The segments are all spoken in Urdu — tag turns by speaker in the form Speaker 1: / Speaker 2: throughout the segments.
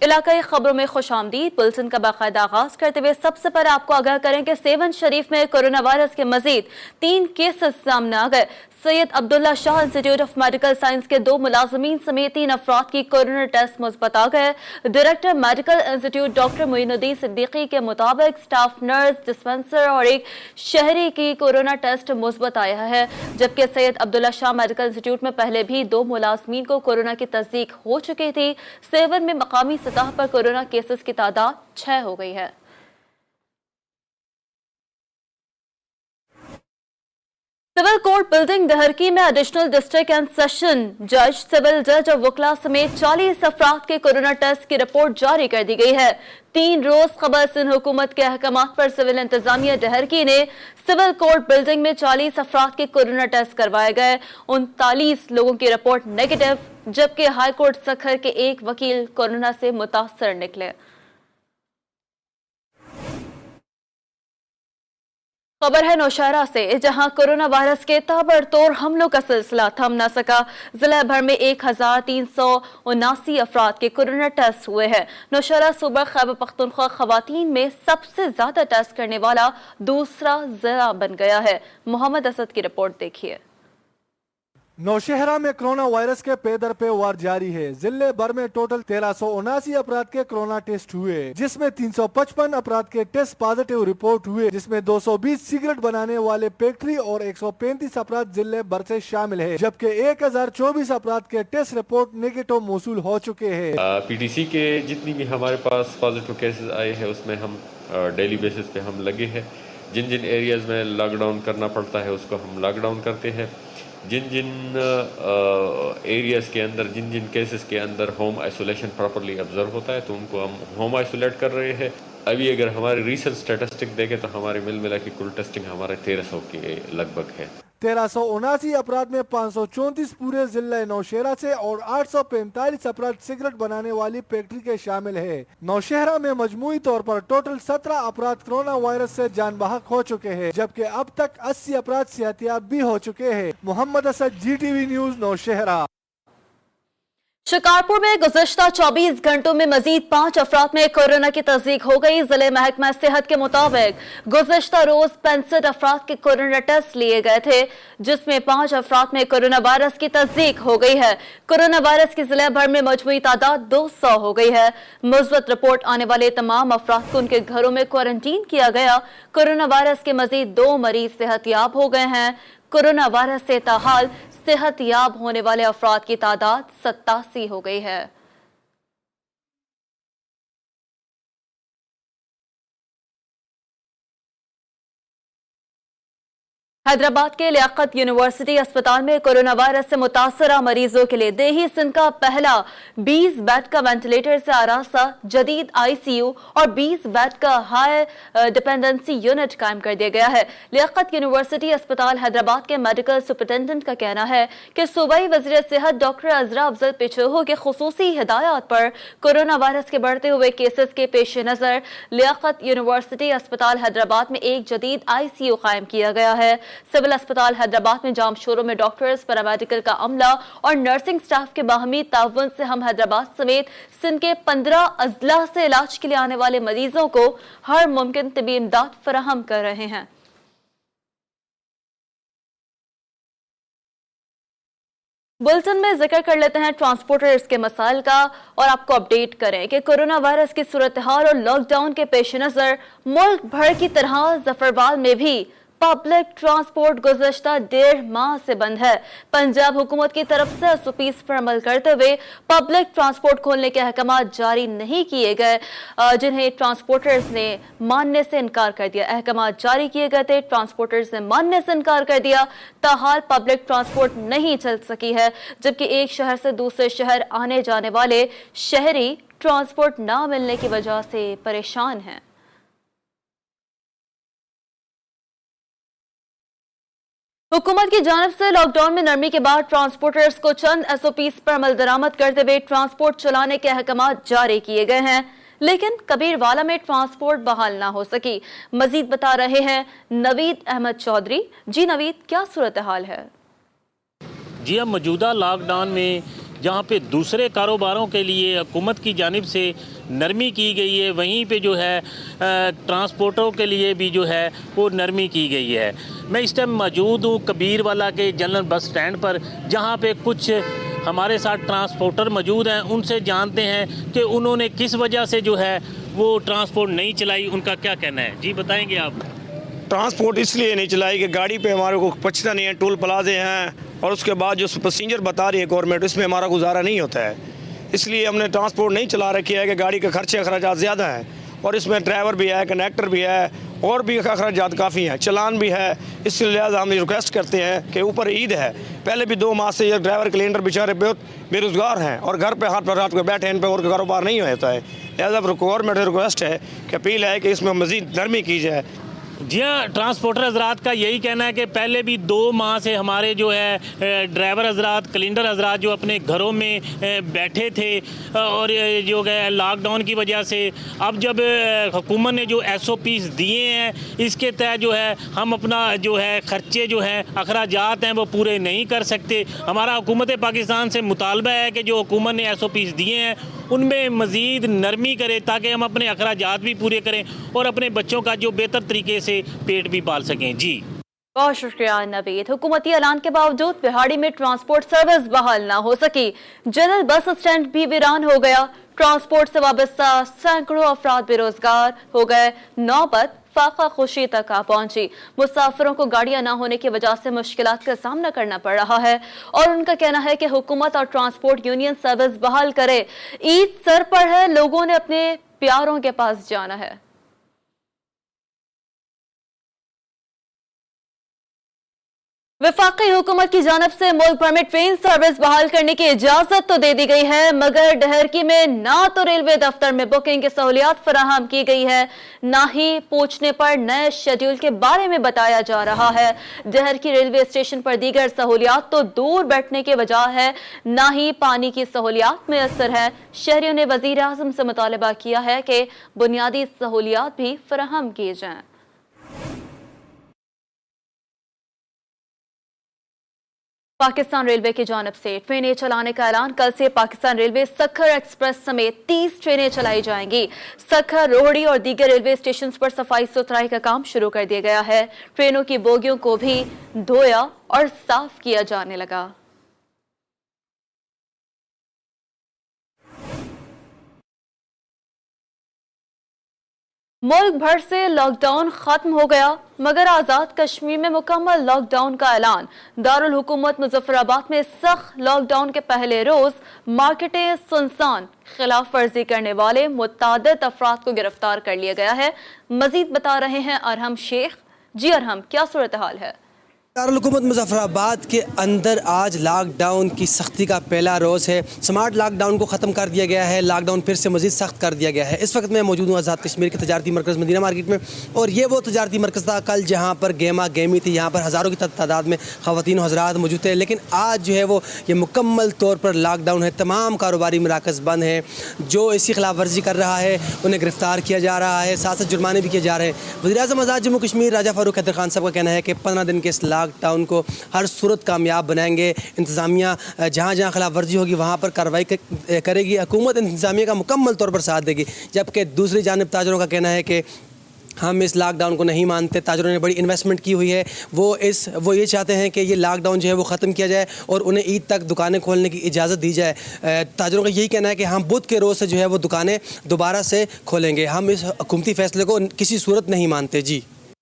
Speaker 1: علاقائی خبروں میں خوش آمدید۔ بلٹن کا باقاعدہ آغاز کرتے ہوئے سب سے پہلے آپ کو آگاہ کریں کہ سیون شریف میں کورونا وائرس کے مزید 3 کیسز سامنے آ گئے۔ سید عبداللہ شاہ انسٹیٹیوٹ آف میڈیکل سائنس کے 2 ملازمین سمیت 3 افراد کی کورونا ٹیسٹ مثبت آ گئے۔ ڈائریکٹر میڈیکل انسٹیٹیوٹ ڈاکٹر معین الدین صدیقی کے مطابق سٹاف نرس، ڈسپنسر اور ایک شہری کی کورونا ٹیسٹ مثبت آیا ہے، جبکہ سید عبداللہ شاہ میڈیکل انسٹیٹیوٹ میں پہلے بھی 2 ملازمین کو کورونا کی تصدیق ہو چکی تھی۔ سیون میں مقامی سطح پر کورونا کیسز کی تعداد 6 ہو گئی ہے۔ سول کورٹ بلڈنگ دہرکی میں ایڈیشنل ڈسٹرکٹ اینڈ سیشن جج، سول جج اور وکلاء سمیت 40 افراد کے کورونا ٹیسٹ کی رپورٹ جاری کر دی گئی ہے۔ 3 روز قبل سندھ حکومت کے احکامات پر سول انتظامیہ دہرکی نے سول کورٹ بلڈنگ میں 40 افراد کے کورونا ٹیسٹ کروائے گئے۔ 39 لوگوں کی رپورٹ نیگیٹو، جبکہ ہائی کورٹ سکھر کے ایک وکیل کورونا سے متاثر نکلے۔ خبر ہے نوشہرہ سے، جہاں کورونا وائرس کے تابڑتوڑ حملوں کا سلسلہ تھم نہ سکا۔ ضلع بھر میں 1379 افراد کے کورونا ٹیسٹ ہوئے ہیں۔ نوشہرہ صوبہ خیبر پختونخوا خواتین میں سب سے زیادہ ٹیسٹ کرنے والا دوسرا ضلع بن گیا ہے۔ محمد اسد کی رپورٹ دیکھیے۔
Speaker 2: نوشہرہ میں کرونا وائرس کے پے در پے وار جاری ہے۔ ضلع بھر میں ٹوٹل 1379 افراد کے کرونا ٹیسٹ ہوئے، جس میں 355 افراد کے ٹیسٹ پازیٹیو رپورٹ ہوئے، جس میں 220 سگریٹ بنانے والے فیکٹری اور 135 افراد ضلع بھر سے شامل ہے، جبکہ 1024 افراد کے ٹیسٹ رپورٹ نیگیٹو موصول ہو چکے ہیں۔
Speaker 3: پی ٹی سی کے جتنی بھی ہمارے پاس پازیٹیو کیسز آئے ہیں، اس میں ہم ڈیلی بیسس پہ ہم لگے ہیں۔ جن جن ایریاز میں لاک ڈاؤن کرنا پڑتا ہے اس کو ہم لاک ڈاؤن کرتے ہیں۔ جن جن ایریاز کے اندر، جن جن کیسز کے اندر ہوم آئسولیشن پراپرلی آبزرو ہوتا ہے تو ان کو ہم ہوم آئسولیٹ کر رہے ہیں۔ ابھی اگر ہماری ریسنٹ سٹیٹسٹک دیکھیں تو ہمارے ملا کی کل ٹیسٹنگ ہمارے 1300 کے لگ بھگ ہے۔
Speaker 2: 1379 افراد میں 534 پورے ضلع نوشہرہ سے اور 845 افراد سگریٹ بنانے والی فیکٹری کے شامل ہے۔ نوشہرہ میں مجموعی طور پر ٹوٹل 17 افراد کرونا وائرس سے جان بحق ہو چکے ہیں، جبکہ اب تک 80 افراد صحتیاب بھی ہو چکے ہیں۔ Muhammad Asad, G T V news, Nowshera.
Speaker 1: Shikarpur میں گزشتہ 24 گھنٹوں میں مزید 5 افراد میں کورونا کی تصدیق ہو گئی۔ ضلع محکمہ صحت کے مطابق گزشتہ روز 65 افراد کے کورونا ٹیسٹ لیے گئے تھے، جس میں 5 افراد میں کورونا وائرس کی تصدیق ہو گئی ہے۔ کورونا وائرس کی ضلع بھر میں مجموعی تعداد 200 ہو گئی ہے۔ مثبت رپورٹ آنے والے تمام افراد کو ان کے گھروں میں کوارنٹین کیا گیا۔ کورونا وائرس کے مزید 2 مریض صحت یاب ہو گئے ہیں۔ کورونا وائرس سے تاحال صحت یاب ہونے والے افراد کی تعداد 87 ہو گئی ہے۔ حیدرآباد کے لیاقت یونیورسٹی اسپتال میں کورونا وائرس سے متاثرہ مریضوں کے لیے دیہی سندھ کا پہلا 20 بیڈ کا وینٹیلیٹر سے آراستہ جدید آئی سی یو اور 20 بیڈ کا ہائی ڈیپینڈنسی یونٹ قائم کر دیا گیا ہے۔ لیاقت یونیورسٹی اسپتال حیدرآباد کے میڈیکل سپرنٹینڈنٹ کا کہنا ہے کہ صوبائی وزیر صحت ڈاکٹر عزرا افضل پیچھوہو کے خصوصی ہدایات پر کورونا وائرس کے بڑھتے ہوئے کیسز کے پیش نظر لیاقت یونیورسٹی اسپتال حیدرآباد میں ایک جدید آئی سی یو قائم کیا گیا ہے۔ سول اسپتال حیدرآباد میں جام شوروں میں ڈاکٹرز، پیرامیڈیکل کا عملہ اور نرسنگ سٹاف کے باہمی تعاون سے ہم حیدرآباد سمیت سندھ کے 15 اضلاع سے علاج کے لیے آنے والے مریضوں کو ہر ممکن طبی امداد فراہم کر رہے ہیں۔ بلٹن میں ذکر کر لیتے ہیں ٹرانسپورٹرز کے مسائل کا اور آپ کو اپڈیٹ کریں کہ کورونا وائرس کی صورتحال اور لاک ڈاؤن کے پیش نظر ملک بھر کی طرح ظفروال میں بھی پبلک ٹرانسپورٹ گزشتہ 1.5 ماہ سے بند ہے۔ پنجاب حکومت کی طرف سے SOPs پر عمل کرتے ہوئے پبلک ٹرانسپورٹ کھولنے کے احکامات جاری نہیں کیے گئے، جنہیں ٹرانسپورٹرز نے ماننے سے انکار کر دیا۔ احکامات جاری کیے گئے تھے، ٹرانسپورٹرز نے ماننے سے انکار کر دیا۔ تاحال پبلک ٹرانسپورٹ نہیں چل سکی ہے، جبکہ ایک شہر سے دوسرے شہر آنے جانے والے شہری ٹرانسپورٹ نہ ملنے کی وجہ سے پریشان ہیں۔ حکومت کی جانب سے لاک ڈاؤن میں نرمی کے بعد ٹرانسپورٹرز کو چند SOPs پر عمل درآمد کرتے ہوئے ٹرانسپورٹ چلانے کے احکامات جاری کیے گئے ہیں، لیکن کبیر والا میں ٹرانسپورٹ بحال نہ ہو سکی۔ مزید بتا رہے ہیں نوید احمد چودھری۔ جی نوید، کیا صورتحال ہے؟
Speaker 4: جی، اب موجودہ لاک ڈاؤن میں جہاں پہ دوسرے کاروباروں کے لیے حکومت کی جانب سے نرمی کی گئی ہے، وہیں پہ جو ہے ٹرانسپورٹوں کے لیے بھی جو ہے وہ نرمی کی گئی ہے۔ میں اس ٹائم موجود ہوں کبیر والا کے جنرل بس سٹینڈ پر، جہاں پہ کچھ ہمارے ساتھ ٹرانسپورٹر موجود ہیں، ان سے جانتے ہیں کہ انہوں نے کس وجہ سے جو ہے وہ ٹرانسپورٹ نہیں چلائی، ان کا کیا کہنا ہے۔ جی بتائیں گے آپ۔
Speaker 5: ٹرانسپورٹ اس لیے نہیں چلائی کہ گاڑی پہ ہمارے کو پچھتا نہیں ہے، ٹول پلازے ہیں، اور اس کے بعد جو پیسنجر بتا رہی ہے گورنمنٹ، اس میں ہمارا گزارا نہیں ہوتا ہے، اس لیے ہم نے ٹرانسپورٹ نہیں چلا رکھی ہے کہ گاڑی کے خرچے اخراجات زیادہ ہیں، اور اس میں ڈرائیور بھی ہے، کنڈکٹر بھی ہے، اور بھی اخراجات کافی ہیں، چلان بھی ہے۔ اس لحاظ ہم ریکویسٹ کرتے ہیں کہ اوپر عید ہے، پہلے بھی 2 ماہ سے یہ ڈرائیور کلینڈر بیچارے بہت بے روزگار ہیں اور گھر پہ ہاتھ پر رات کو بیٹھے، ان پہ اور کاروبار نہیں ہوتا ہے، لہٰذا گورنمنٹ ریکویسٹ ہے کہ اپیل ہے کہ اس میں مزید نرمی کی جائے۔
Speaker 4: جی ہاں، ٹرانسپورٹر حضرات کا یہی کہنا ہے کہ پہلے بھی 2 ماہ سے ہمارے جو ہے ڈرائیور حضرات، کلینڈر حضرات جو اپنے گھروں میں بیٹھے تھے، اور جو ہے لاک ڈاؤن کی وجہ سے اب جب حکومت نے جو SOPs دیے ہیں، اس کے تحت جو ہے ہم اپنا جو ہے خرچے جو ہیں اخراجات ہیں وہ پورے نہیں کر سکتے۔ ہمارا حکومت پاکستان سے مطالبہ ہے کہ جو حکومت نے SOPs دیے ہیں ان میں مزید نرمی کرے، تاکہ ہم اپنے اخراجات بھی پورے کریں اور اپنے بچوں کا جو بہتر طریقے سے پیٹ بھی پال سکیں۔ جی
Speaker 1: بہت شکریہ نوید۔ حکومتی اعلان کے باوجود بہاڑی میں ٹرانسپورٹ سروس بحال نہ ہو سکی، جنرل بس اسٹینڈ بھی ویران ہو گیا، ٹرانسپورٹ سے وابستہ سینکڑوں افراد بے روزگار ہو گئے، نوبت فاقہ خوشی تک آ پہنچی۔ مسافروں کو گاڑیاں نہ ہونے کی وجہ سے مشکلات کا سامنا کرنا پڑ رہا ہے، اور ان کا کہنا ہے کہ حکومت اور ٹرانسپورٹ یونین سروس بحال کرے۔ عید سر پر ہے، لوگوں نے اپنے پیاروں کے پاس جانا ہے۔ وفاقی حکومت کی جانب سے ملک بھر میں ٹرین سروس بحال کرنے کی اجازت تو دے دی گئی ہے، مگر ڈہرکی میں نہ تو ریلوے دفتر میں بکنگ کی سہولیات فراہم کی گئی ہے، نہ ہی پوچھنے پر نئے شیڈول کے بارے میں بتایا جا رہا ہے۔ ڈہرکی ریلوے اسٹیشن پر دیگر سہولیات تو دور بیٹھنے کے بجا ہے، نہ ہی پانی کی سہولیات میسر ہے۔ شہریوں نے وزیر اعظم سے مطالبہ کیا ہے کہ بنیادی سہولیات بھی فراہم کی جائیں۔ پاکستان ریلوے کی جانب سے ٹرینیں چلانے کا اعلان، کل سے پاکستان ریلوے سکھر ایکسپریس سمیت 30 ٹرینیں چلائی جائیں گی۔ سکھر، روہڑی اور دیگر ریلوے اسٹیشنز پر صفائی ستھرائی کا کام شروع کر دیا گیا ہے، ٹرینوں کی بوگیوں کو بھی دھویا اور صاف کیا جانے لگا۔ ملک بھر سے لاک ڈاؤن ختم ہو گیا، مگر آزاد کشمیر میں مکمل لاک ڈاؤن کا اعلان۔ دارالحکومت مظفر آباد میں سخت لاک ڈاؤن کے پہلے روز مارکیٹیں سنسان، خلاف ورزی کرنے والے متعدد افراد کو گرفتار کر لیا گیا ہے۔ مزید بتا رہے ہیں ارحم شیخ۔ جی ارحم، کیا صورتحال ہے؟
Speaker 6: دارالحکومت مظفر آباد کے اندر آج لاک ڈاؤن کی سختی کا پہلا روز ہے۔ سمارٹ لاک ڈاؤن کو ختم کر دیا گیا ہے، لاک ڈاؤن پھر سے مزید سخت کر دیا گیا ہے۔ اس وقت میں موجود ہوں آزاد کشمیر کے تجارتی مرکز مدینہ مارکیٹ میں، اور یہ وہ تجارتی مرکز تھا کل جہاں پر گیما گیمی تھی، یہاں پر ہزاروں کی تعداد میں خواتین و حضرات موجود تھے، لیکن آج جو ہے وہ یہ مکمل طور پر لاک ڈاؤن ہے، تمام کاروباری مراکز بند ہیں۔ جو اسی خلاف ورزی کر رہا ہے انہیں گرفتار کیا جا رہا ہے، ساتھ ساتھ جرمانے بھی کیے جا رہے ہیں۔ وزیر اعظم آزاد جموں کشمیر راجہ فاروق حیدر خان صاحب کا کہنا ہے کہ 15 دن کے اس لاک ڈاؤن کو ہر صورت کامیاب بنائیں گے۔ انتظامیہ جہاں جہاں خلاف ورزی ہوگی وہاں پر کارروائی کرے گی، حکومت انتظامیہ کا مکمل طور پر ساتھ دے گی، جبکہ دوسری جانب تاجروں کا کہنا ہے کہ ہم اس لاک ڈاؤن کو نہیں مانتے۔ تاجروں نے بڑی انویسٹمنٹ کی ہوئی ہے، وہ یہ چاہتے ہیں کہ یہ لاک ڈاؤن جو ہے وہ ختم کیا جائے اور انہیں عید تک دکانیں کھولنے کی اجازت دی جائے۔ تاجروں کا یہی کہنا ہے کہ ہم بدھ کے روز سے جو ہے وہ دکانیں دوبارہ سے کھولیں گے، ہم اس حکومتی فیصلے کو کسی صورت نہیں مانتے۔ جی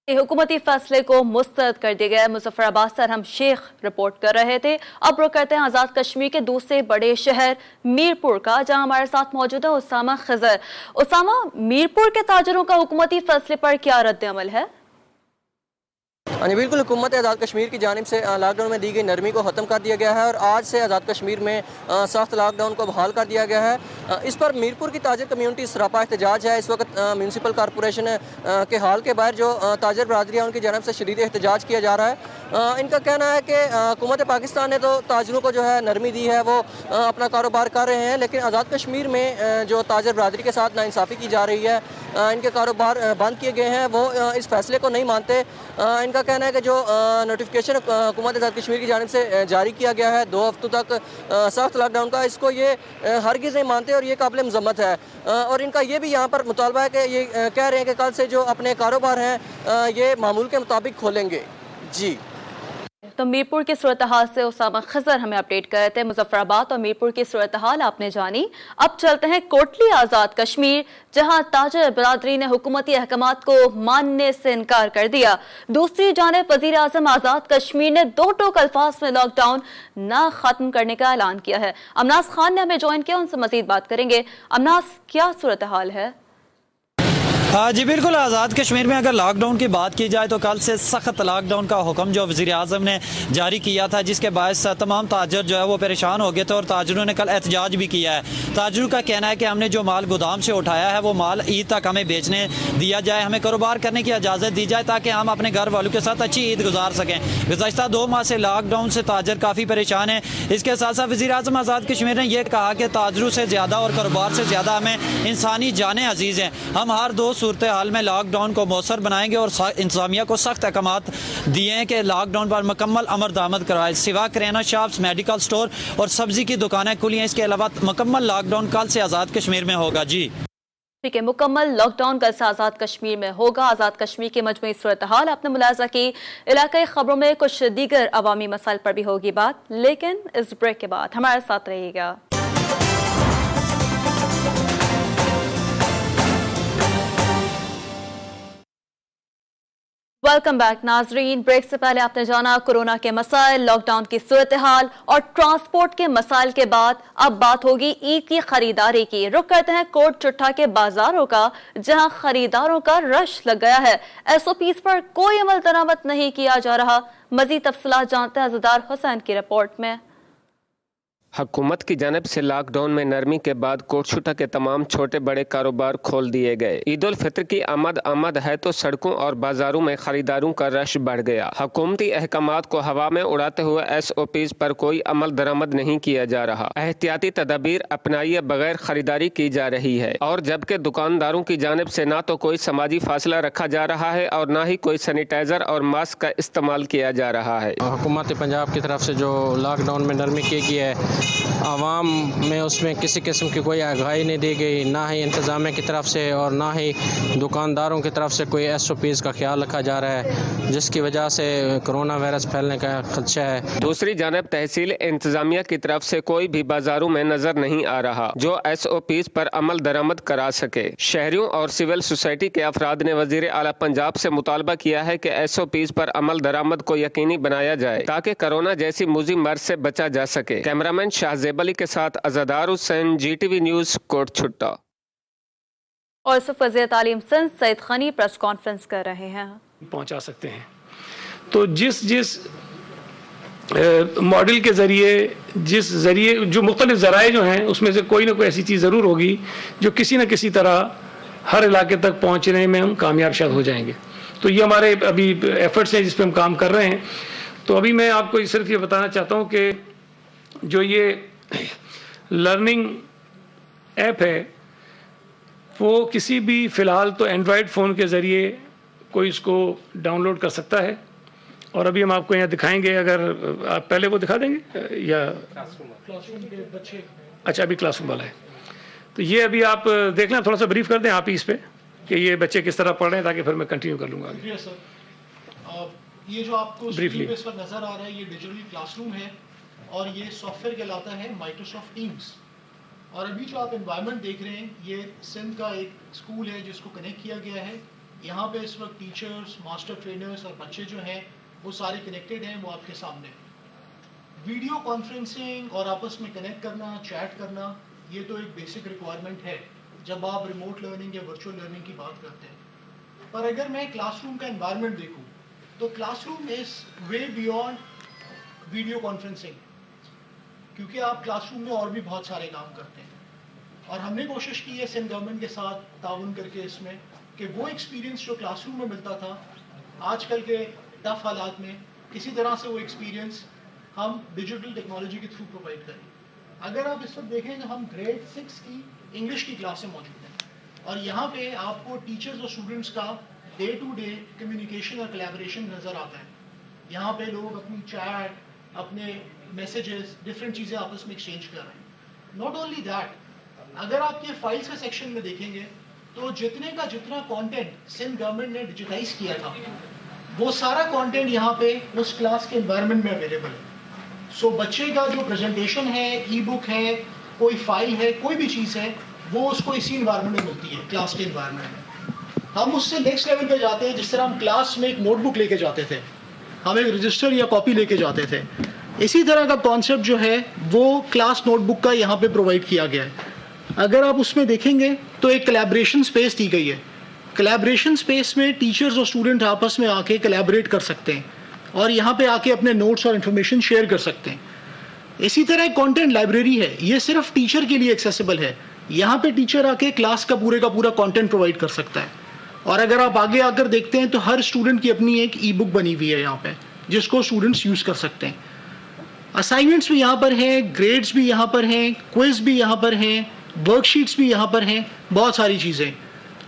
Speaker 1: حکومتی فیصلے کو مسترد کر دیا گیا۔ مظفر آباد سے ارحم شیخ رپورٹ کر رہے تھے۔ اب رخ کرتے ہیں آزاد کشمیر کے دوسرے بڑے شہر میرپور کا، جہاں ہمارے ساتھ موجود ہے اسامہ خضر۔ اسامہ، میرپور کے تاجروں کا حکومتی فیصلے پر کیا رد عمل ہے؟
Speaker 7: ہاں جی بالکل، حکومت آزاد کشمیر کی جانب سے لاک ڈاؤن میں دی گئی نرمی کو ختم کر دیا گیا ہے، اور آج سے آزاد کشمیر میں سخت لاک ڈاؤن کو بحال کر دیا گیا ہے۔ اس پر میرپور کی تاجر کمیونٹی سراپا احتجاج ہے. اس وقت میونسپل کارپوریشن کے ہال کے باہر جو تاجر برادری ہے ان کی جانب سے شدید احتجاج کیا جا رہا ہے. ان کا کہنا ہے کہ حکومت پاکستان نے تو تاجروں کو جو ہے نرمی دی ہے, وہ اپنا کاروبار کر رہے ہیں, لیکن آزاد کشمیر میں جو تاجر برادری کے ساتھ ناانصافی کی جا رہی ہے, ان کے کاروبار بند کیے گئے ہیں, وہ اس فیصلے کو نہیں مانتے. ان کا کہنا ہے کہ جو نوٹیفیکیشن حکومت آزاد کشمیر کی جانب سے جاری کیا گیا ہے 2 ہفتوں تک سخت لاک ڈاؤن کا, اس کو یہ ہرگز نہیں مانتے اور یہ قابل مذمت ہے. اور ان کا یہ بھی یہاں پر مطالبہ ہے کہ یہ کہہ رہے ہیں کہ کل سے جو اپنے کاروبار ہیں یہ معمول کے مطابق کھولیں گے. جی
Speaker 1: تو میرپور کی صورتحال سے اسامہ خضر ہمیں اپڈیٹ کر رہے تھے. مظفر آباد اور میرپور کی صورتحال آپ نے جانی. اب چلتے ہیں کوٹلی آزاد کشمیر, جہاں تاجر برادری نے حکومتی احکامات کو ماننے سے انکار کر دیا. دوسری جانب وزیر اعظم آزاد کشمیر نے 2 ٹوک الفاظ میں لاک ڈاؤن نہ ختم کرنے کا اعلان کیا ہے. امناس خان نے ہمیں جوائن کیا, ان سے مزید بات کریں گے. امناس, کیا صورتحال ہے؟
Speaker 8: جی بالکل, آزاد کشمیر میں اگر لاک ڈاؤن کی بات کی جائے تو کل سے سخت لاک ڈاؤن کا حکم جو وزیر اعظم نے جاری کیا تھا, جس کے باعث تمام تاجر جو ہے وہ پریشان ہو گئے تھے اور تاجروں نے کل احتجاج بھی کیا ہے. تاجروں کا کہنا ہے کہ ہم نے جو مال گودام سے اٹھایا ہے وہ مال عید تک ہمیں بیچنے دیا جائے, ہمیں کاروبار کرنے کی اجازت دی جائے تاکہ ہم اپنے گھر والوں کے ساتھ اچھی عید گزار سکیں. گزشتہ 2 ماہ سے لاک ڈاؤن سے تاجر کافی پریشان ہیں. اس کے ساتھ ساتھ وزیر اعظم آزاد کشمیر نے یہ کہا کہ تاجروں سے زیادہ اور کاروبار سے زیادہ ہمیں انسانی جانیں عزیز ہیں. ہم ہر 2 صورتحال میں لاک ڈاؤن کو مؤثر بنائیں گے اور انتظامیہ کو سخت احکامات دیے ہیں کہ لاک ڈاؤن پر مکمل امر درآمد کروائے. سوا کریانہ شاپس, میڈیکل سٹور اور سبزی کی دکانیں کھلی ہیں. اس کے علاوہ مکمل لاک ڈاؤن کل سے آزاد کشمیر میں ہوگا. جی
Speaker 1: ٹھیک ہے, مکمل لاک ڈاؤن کل سے آزاد کشمیر میں ہوگا. آزاد کشمیر کی مجموعی صورتحال آپ نے ملاحظہ کی. علاقائی خبروں میں کچھ دیگر عوامی مسائل پر بھی ہوگی بات, لیکن اس بریک کے بعد ہمارے ساتھ رہیے گا. ویلکم بیک ناظرین. بریک سے پہلے آپ نے جانا کورونا کے مسائل, لاک ڈاؤن کی صورتحال اور ٹرانسپورٹ کے مسائل کے بعد اب بات ہوگی عید کی خریداری کی. رخ کرتے ہیں کوٹ چٹھا کے بازاروں کا, جہاں خریداروں کا رش لگ گیا ہے. SOPs پر کوئی عمل درآمد نہیں کیا جا رہا. مزید تفصیلات جانتے ہیں عزیزدار حسین کی رپورٹ میں.
Speaker 9: حکومت کی جانب سے لاک ڈاؤن میں نرمی کے بعد کوٹ چھٹا کے تمام چھوٹے بڑے کاروبار کھول دیے گئے. عید الفطر کی آمد ہے تو سڑکوں اور بازاروں میں خریداروں کا رش بڑھ گیا. حکومتی احکامات کو ہوا میں اڑاتے ہوئے SOPs پر کوئی عمل درآمد نہیں کیا جا رہا. احتیاطی تدابیر اپنائے بغیر خریداری کی جا رہی ہے, اور جبکہ دکانداروں کی جانب سے نہ تو کوئی سماجی فاصلہ رکھا جا رہا ہے اور نہ ہی کوئی سینیٹائزر اور ماسک کا استعمال کیا جا رہا ہے.
Speaker 10: حکومت پنجاب کی طرف سے جو لاک ڈاؤن میں نرمی کی گئی ہے, عوام میں اس میں کسی قسم کی کوئی آگاہی نہیں دی گئی, نہ ہی انتظامیہ کی طرف سے اور نہ ہی دکانداروں کی طرف سے کوئی SOPs کا خیال رکھا جا رہا ہے, جس کی وجہ سے کرونا وائرس پھیلنے کا خدشہ ہے.
Speaker 9: دوسری جانب تحصیل انتظامیہ کی طرف سے کوئی بھی بازاروں میں نظر نہیں آ رہا جو SOPs پر عمل درآمد کرا سکے. شہریوں اور سول سوسائٹی کے افراد نے وزیر اعلیٰ پنجاب سے مطالبہ کیا ہے کہ SOPs پر عمل درآمد کو یقینی بنایا جائے تاکہ کرونا جیسی موذی مرض سے بچا جا سکے. کیمرامین شاہزیب علی کے ساتھ عزادار حسین, GTV نیوز, کوٹ چھٹا.
Speaker 1: اور صرف وزیر تعلیم سندھ سعید خانی پریس کانفرنس کر رہے ہیں.
Speaker 11: پہنچا سکتے ہیں تو جس ماڈل کے ذریعے جو مختلف ذرائع جو ہیں اس میں سے کوئی نہ کوئی ایسی چیز ضرور ہوگی جو کسی نہ کسی طرح ہر علاقے تک پہنچنے میں ہم کامیاب شاید ہو جائیں گے. تو یہ ہمارے ابھی ایفرٹس ہیں جس پہ ہم کام کر رہے ہیں. تو ابھی میں آپ کو صرف یہ بتانا چاہتا ہوں کہ جو یہ لرننگ ایپ ہے وہ کسی بھی فی الحال تو اینڈرائڈ فون کے ذریعے کوئی اس کو ڈاؤن لوڈ کر سکتا ہے, اور ابھی ہم آپ کو یہاں دکھائیں گے. اگر آپ پہلے وہ دکھا دیں گے یا اچھا ابھی کلاس روم والا ہے تو یہ ابھی آپ دیکھ لیں, تھوڑا سا بریف کر دیں آپ ہی اس پہ کہ یہ بچے کس طرح پڑھ رہے ہیں تاکہ پھر میں کنٹینیو کر لوں گا.
Speaker 12: یہ جو آپ کو اسکرین پہ اس وقت نظر آ رہا ہے یہ ڈیجیٹل کلاس روم ہے اور یہ سافٹ ویئر کہلاتا ہے مائکروسافٹ ٹیمز. اور ابھی جو آپ انوائرمنٹ دیکھ رہے ہیں یہ سندھ کا ایک اسکول ہے جس کو کنیکٹ کیا گیا ہے. یہاں پہ اس وقت ٹیچرز, ماسٹر ٹرینرز اور بچے جو ہیں وہ سارے کنیکٹڈ ہیں. وہ آپ کے سامنے ویڈیو کانفرنسنگ اور آپس میں کنیکٹ کرنا, چیٹ کرنا, یہ تو ایک بیسک ریکوائرمنٹ ہے جب آپ ریموٹ لرننگ یا ورچوئل لرننگ کی بات کرتے ہیں. پر اگر میں کلاس روم کا انوائرمنٹ دیکھوں تو کلاس روم از وے بیونڈ ویڈیو کانفرنسنگ, کیونکہ آپ کلاس روم میں اور بھی بہت سارے کام کرتے ہیں. اور ہم نے کوشش کی ہے سندھ گورنمنٹ کے ساتھ تعاون کر کے اس میں کہ وہ ایکسپیرینس جو کلاس روم میں ملتا تھا آج کل کے ٹف حالات میں کسی طرح سے وہ ایکسپیرینس ہم ڈیجیٹل ٹیکنالوجی کے تھرو پرووائڈ کریں. اگر آپ اس وقت دیکھیں تو ہم گریڈ 6 کی انگلش کی کلاسیں موجود ہیں اور یہاں پہ آپ کو ٹیچرز اور اسٹوڈنٹس کا ڈے ٹو ڈے کمیونیکیشن اور کولیبریشن نظر آتا ہے. یہاں پہ لوگ اپنی چیٹ اپنے میسیجز ڈفرینٹ چیزیں آپس میں ایکسچینج کر رہے ہیں. ناٹ اونلی دیٹ, اگر آپ کے فائلز کے سیکشن میں دیکھیں گے تو جتنا کانٹینٹ سندھ گورنمنٹ نے ڈیجیٹائز کیا تھا وہ سارا کانٹینٹ یہاں پہ اس کلاس کے انوائرمنٹ میں اویلیبل ہے. سو بچے کا جو پریزنٹیشن ہے, ای بک ہے, کوئی فائل ہے, کوئی بھی چیز ہے, وہ اس کو اسی انوائرمنٹ میں ملتی ہے, کلاس کے انوائرمنٹ میں. ہم اس سے نیکسٹ لیول پہ جاتے ہیں. جس طرح ہم کلاس میں ایک نوٹ بک لے کے جاتے تھے, ہم ایک رجسٹر یا کاپی لے کے جاتے تھے, اسی طرح کا کانسیپٹ جو ہے وہ کلاس نوٹ بک کا یہاں پہ پرووائڈ کیا گیا ہے. اگر آپ اس میں دیکھیں گے تو ایک کولیبریشن اسپیس دی گئی ہے. کولیبریشن اسپیس میں ٹیچرز اور اسٹوڈنٹ آپس میں آ کے کولیبریٹ کر سکتے ہیں اور یہاں پہ آ کے اپنے نوٹس اور انفارمیشن شیئر کر سکتے ہیں. اسی طرح ایک کانٹینٹ لائبریری ہے, یہ صرف ٹیچر کے لیے ایکسیسیبل ہے. یہاں پہ ٹیچر آ کے کلاس کا پورا کانٹینٹ پرووائڈ کر سکتا ہے. اور اگر آپ آگے آ کر دیکھتے ہیں تو ہر اسٹوڈنٹ کی اپنی ایک ای بک بنی ہوئی ہے یہاں پہ جس کو اسٹوڈنٹس یوز کر سکتے ہیں. اسائنمنٹس بھی یہاں پر ہیں, گریڈز بھی یہاں پر ہیں, کوئز بھی یہاں پر ہیں, ورک شیٹس بھی یہاں پر ہیں, بہت ساری چیزیں.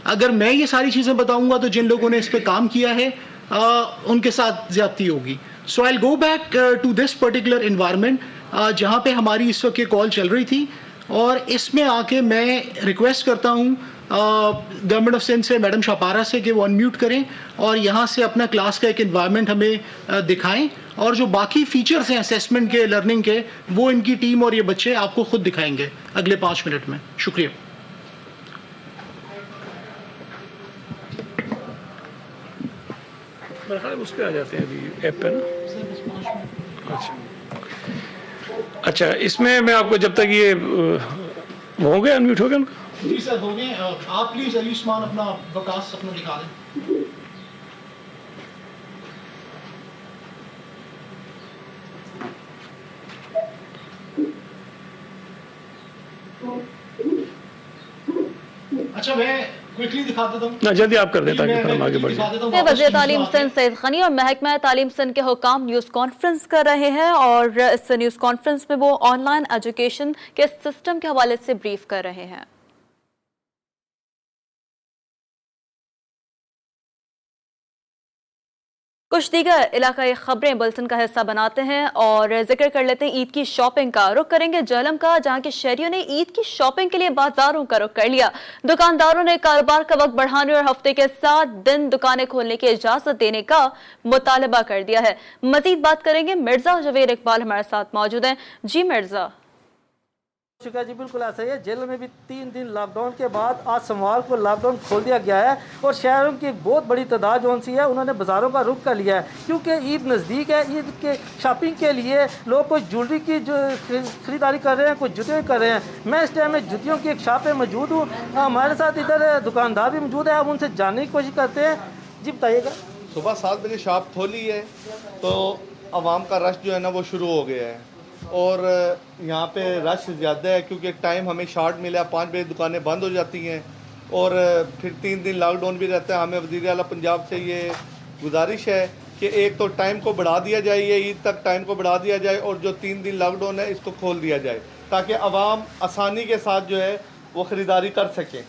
Speaker 12: اگر میں یہ ساری چیزیں بتاؤں گا تو جن لوگوں نے اس پہ کام کیا ہے ان کے ساتھ زیادتی ہوگی. So I go back to this particular environment جہاں پہ ہماری اس وقت یہ کال چل رہی تھی, اور اس میں آ کے میں ریکویسٹ کرتا ہوں گورنمنٹ آف سندھ سے, میڈم شاپارہ سے, کہ وہ انمیوٹ کریں اور یہاں سے اپنا کلاس کا ایک انوائرمنٹ ہمیں دکھائیں, اور جو باقی فیچرز ہیں اسیسمنٹ کے, لرننگ کے, وہ ان کی ٹیم اور یہ بچے آپ کو خود دکھائیں گے اگلے 5 منٹ میں. شکریہ.
Speaker 11: اس پہ آ جاتے ہیں ابھی ایپ پہ نا. اچھا, اس میں آپ کو جب تک یہ ہو گیا, انمیوٹ ہو گیا ان کا.
Speaker 12: جی سر ہو گئے. آپ پلیز علی عثمان اپنا وکاس اپنا دکھا دیں. اچھا میں کوئکلی دکھا دیتا ہوں.
Speaker 11: جلدی آپ کر دیں تاکہ پھر ہم آگے بڑھیں.
Speaker 1: وزیر تعلیم سندھ سعید غنی اور محکمہ تعلیم سندھ کے حکام نیوز کانفرنس کر رہے ہیں, اور اس نیوز کانفرنس میں وہ آن لائن ایجوکیشن کے سسٹم کے حوالے سے بریف کر رہے ہیں. کچھ دیگر علاقائی خبریں بلٹن کا حصہ بناتے ہیں اور ذکر کر لیتے ہیں عید کی شاپنگ کا. رخ کریں گے جہلم کا, جہاں کے شہریوں نے عید کی شاپنگ کے لیے بازاروں کا رخ کر لیا. دکانداروں نے کاروبار کا وقت بڑھانے اور ہفتے کے 7 دن دکانیں کھولنے کی اجازت دینے کا مطالبہ کر دیا ہے. مزید بات کریں گے, مرزا جویر اقبال ہمارے ساتھ موجود ہیں. جی مرزا.
Speaker 13: شکریہ. جی بالکل ایسا ہی ہے. جیل میں بھی 3 دن لاک ڈاؤن کے بعد آج سوموار کو لاک ڈاؤن کھول دیا گیا ہے, اور شہروں کی ایک بہت بڑی تعداد جو سی ہے انہوں نے بازاروں کا رخ کر لیا ہے, کیونکہ عید نزدیک ہے. عید کے شاپنگ کے لیے لوگ کوئی جویلری کی جو خریداری کر رہے ہیں, کوئی جوتیاں کر رہے ہیں. میں اس ٹائم میں جوتیوں کی ایک شاپ پہ موجود ہوں. ہمارے ساتھ ادھر دکاندار بھی موجود ہے, ہم ان سے جاننے کی کوشش کرتے ہیں. جی بتائیے گا.
Speaker 14: صبح 7 بجے شاپ کھولی ہے تو عوام کا رش جو ہے نا وہ شروع ہو گیا ہے, اور یہاں پہ رش زیادہ ہے کیونکہ ٹائم ہمیں شارٹ ملا. 5 بجے دکانیں بند ہو جاتی ہیں, اور پھر 3 دن لاک ڈاؤن بھی رہتا ہے. ہمیں وزیر اعلیٰ پنجاب سے یہ گزارش ہے کہ ایک تو ٹائم کو بڑھا دیا جائے, یہ عید تک ٹائم کو بڑھا دیا جائے, اور جو 3 دن لاک ڈاؤن ہے اس کو کھول دیا جائے تاکہ عوام آسانی کے ساتھ جو ہے وہ خریداری کر سکیں.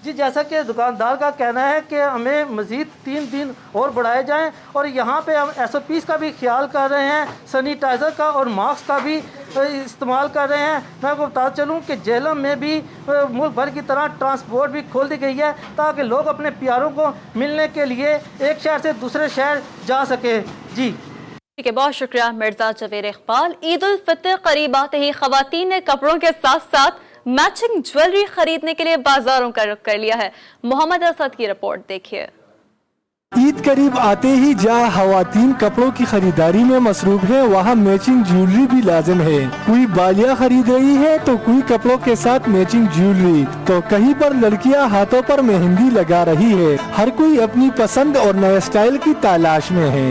Speaker 13: جی جیسا کہ دکاندار کا کہنا ہے کہ ہمیں مزید 3 دن اور بڑھائے جائیں, اور یہاں پہ ہم SOPs کا بھی خیال کر رہے ہیں, سینیٹائزر کا اور ماسک کا بھی استعمال کر رہے ہیں. میں آپ کو بتا چلوں کہ جہلم میں بھی ملک بھر کی طرح ٹرانسپورٹ بھی کھول دی گئی ہے تاکہ لوگ اپنے پیاروں کو ملنے کے لیے ایک شہر سے دوسرے شہر جا سکیں. جی
Speaker 1: ٹھیک ہے, بہت شکریہ مرزا جویر اقبال. عید الفطر قریب آتے ہی خواتین نے کپڑوں کے ساتھ ساتھ میچنگ جویلری خریدنے کے لیے بازاروں کا رخ کر لیا ہے. محمد اسد کی رپورٹ دیکھیے.
Speaker 2: عید قریب آتے ہی جہاں خواتین کپڑوں کی خریداری میں مصروف ہیں وہاں میچنگ جیولری بھی لازم ہے. کوئی بالیاں خرید رہی ہے تو کوئی کپڑوں کے ساتھ میچنگ جیولری, تو کہیں پر لڑکیاں ہاتھوں پر مہندی لگا رہی ہے. ہر کوئی اپنی پسند اور نئے سٹائل کی تلاش میں ہے.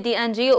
Speaker 1: DNGO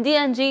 Speaker 1: DNG